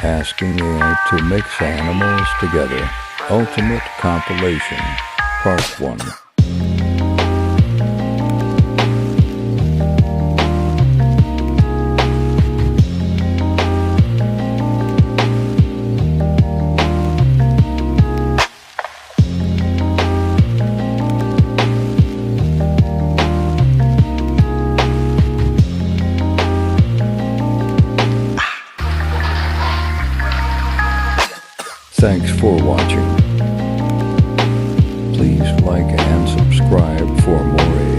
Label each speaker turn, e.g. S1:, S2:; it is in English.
S1: Asking AI to mix animals together. Ultimate compilation. Part 1. Thanks for watching. Please like and subscribe for more